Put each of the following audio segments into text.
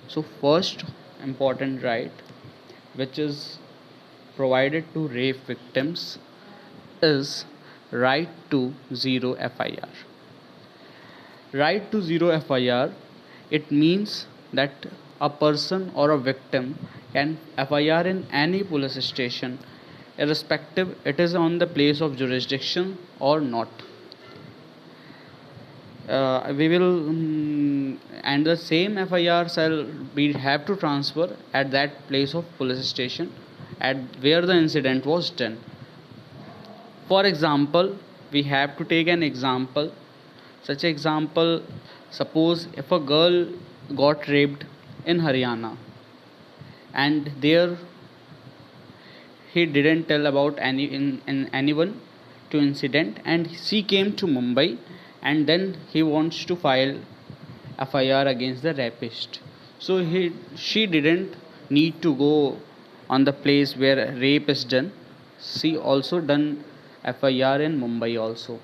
So first important right which is provided to rape victims is right to zero FIR. Right to zero FIR, it means that a person or a victim can FIR in any police station, irrespective it is on the place of jurisdiction or not. We will and the same FIR shall be have to transfer at that place of police station at where the incident was done. For example, we have to take an example. Such example, suppose if a girl got raped in Haryana and there he didn't tell about in anyone to incident and she came to Mumbai and then he wants to file FIR against the rapist. So she didn't need to go on the place where rape is done. She also done FIR in Mumbai also.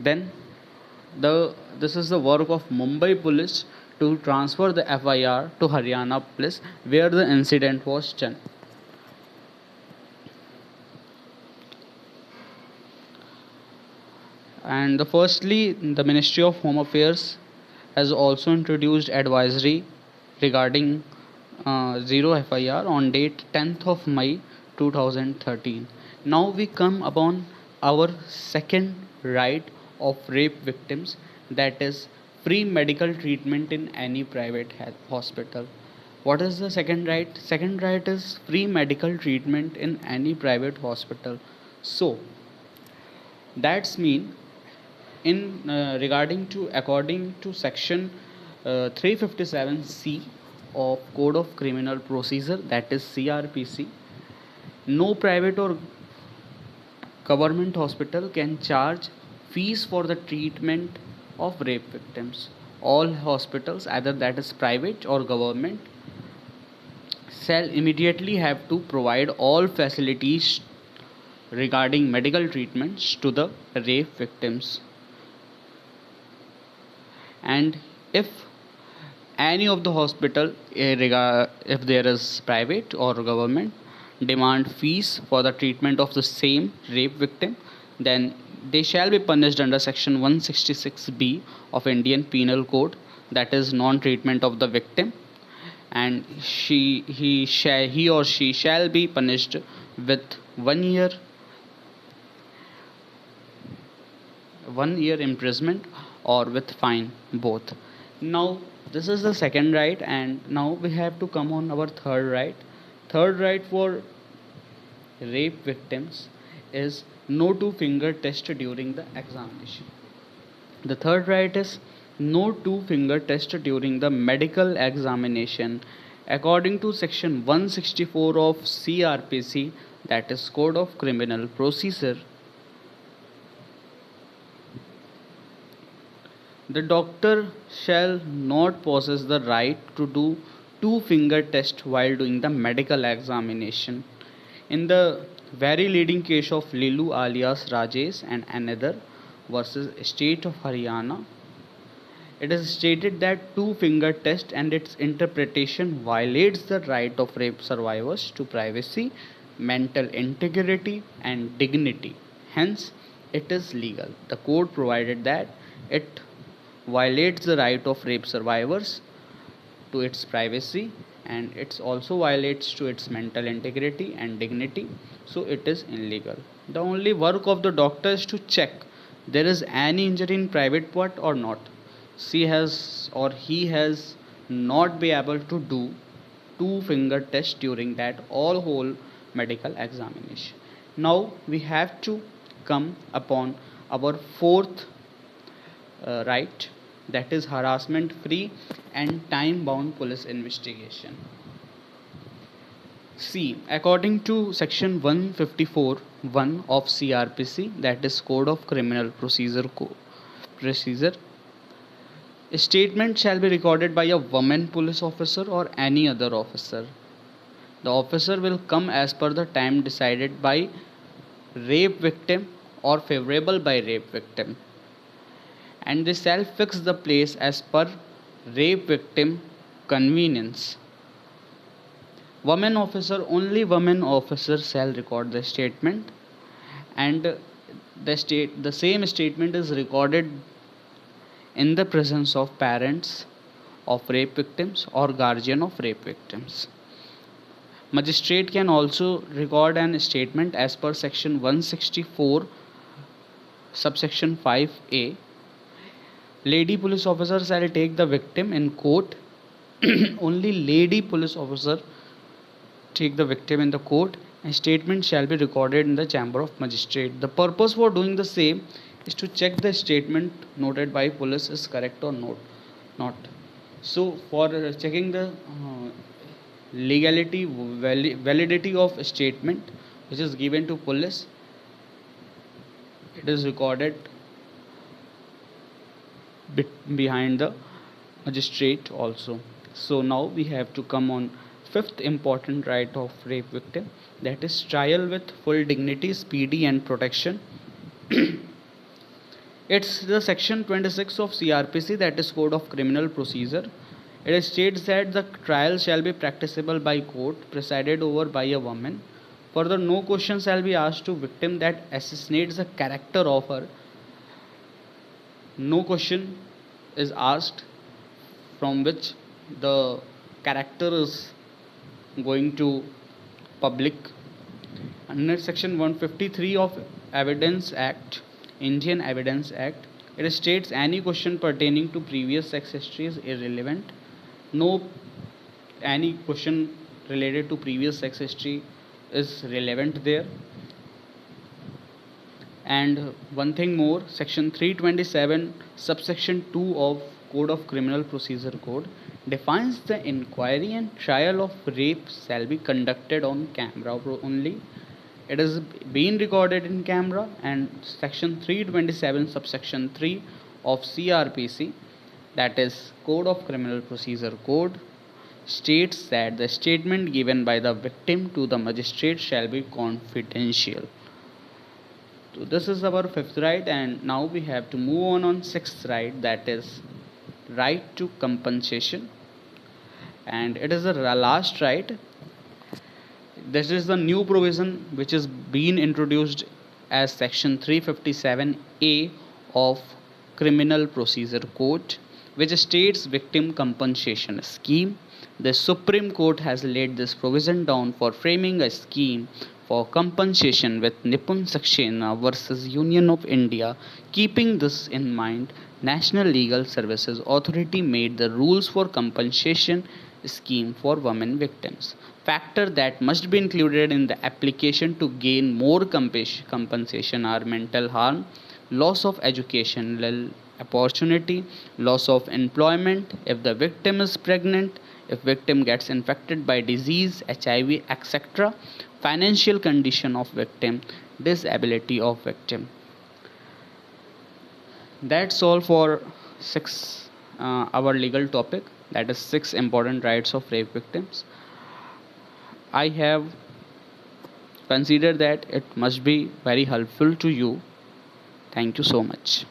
Then this is the work of Mumbai police to transfer the FIR to Haryana police where the incident was done. And firstly, the Ministry of Home Affairs has also introduced advisory regarding zero FIR on date 10th of May 2013. Now we come upon our second right of rape victims, that is free medical treatment in any private hospital. What is the second right? Second right is free medical treatment in any private hospital. So that's mean in regarding to according to section 357C of Code of Criminal Procedure, that is CRPC, no private or government hospital can charge fees for the treatment of rape victims. All hospitals, either that is private or government, shall immediately have to provide all facilities regarding medical treatments to the rape victims. And if any of the hospital if there is private or government demand fees for the treatment of the same rape victim, then they shall be punished under section 166B of Indian Penal Code, that is non treatment of the victim, and he or she shall be punished with 1 year 1 year imprisonment or with fine, both. Now this is the second right, and now we have to come on our third right. Third right for rape victims is no two finger test during the examination. The third right is no two finger test during the medical examination according to section 164 of CRPC, that is Code of Criminal Procedure. The doctor shall not possess the right to do two finger test while doing the medical examination. In the very leading case of Lilu alias Rajesh and another versus State of Haryana, it is stated that two finger test and its interpretation violates the right of rape survivors to privacy, mental integrity, and dignity. Hence, it is legal. The court provided that it violates the right of rape survivors to its privacy and it also violates to its mental integrity and dignity, so it is illegal. The only work of the doctor is to check there is any injury in private part or not. She has or he has not be able to do two finger test during that all whole medical examination. Now we have to come upon our fourth right, that is harassment free and time bound police investigation. See, according to section 154(1) of CRPC, that is Code of Criminal Procedure, a statement shall be recorded by a woman police officer or any other officer. The officer will come as per the time decided by rape victim or favorable by rape victim, and they shall fix the place as per rape victim convenience. Women officer shall record the statement, and the same statement is recorded in the presence of parents of rape victims or guardian of rape victims. Magistrate can also record an statement as per section 164 subsection 5A. Lady police officer shall take the victim in court. Only lady police officer take the victim in the court, and statement shall be recorded in the chamber of magistrate. The purpose for doing the same is to check the statement noted by police is correct or not. So for checking the legality validity of a statement which is given to police, it is recorded behind the magistrate also. So now we have to come on fifth important right of rape victim, that is trial with full dignity, speedy and protection. It's the section 26 of CRPC, that is Code of Criminal Procedure. It states that the trial shall be practicable by court presided over by a woman. Further, no question shall be asked to victim that assassinates the character of her. No question is asked from which the character is going to public. Under section 153 of Evidence Act, Indian Evidence Act, it states any question pertaining to previous sex history is irrelevant. No any question related to previous sex history is relevant there. And one thing more, section 327 subsection 2 of Code of Criminal Procedure Code defines the inquiry and trial of rape shall be conducted on camera only. It is being recorded in camera. And section 327 subsection 3 of CRPC, that is Code of Criminal Procedure Code, states that the statement given by the victim to the magistrate shall be confidential. So this is our fifth right, and now we have to move on sixth right, that is right to compensation. And it is the last right. This is the new provision which is being introduced as section 357A of Criminal Procedure Code, which states victim compensation scheme. The Supreme Court has laid this provision down for framing a scheme for compensation with Nipun Saxena versus Union of India. Keeping this in mind, National Legal Services Authority made the rules for compensation scheme for women victims. Factors that must be included in the application to gain more compensation are mental harm, loss of educational opportunity, loss of employment, if the victim is pregnant, if victim gets infected by disease, HIV, etc., financial condition of victim, disability of victim. That's all for our legal topic, that is 6 important rights of rape victims. I have considered that it must be very helpful to you. Thank you so much.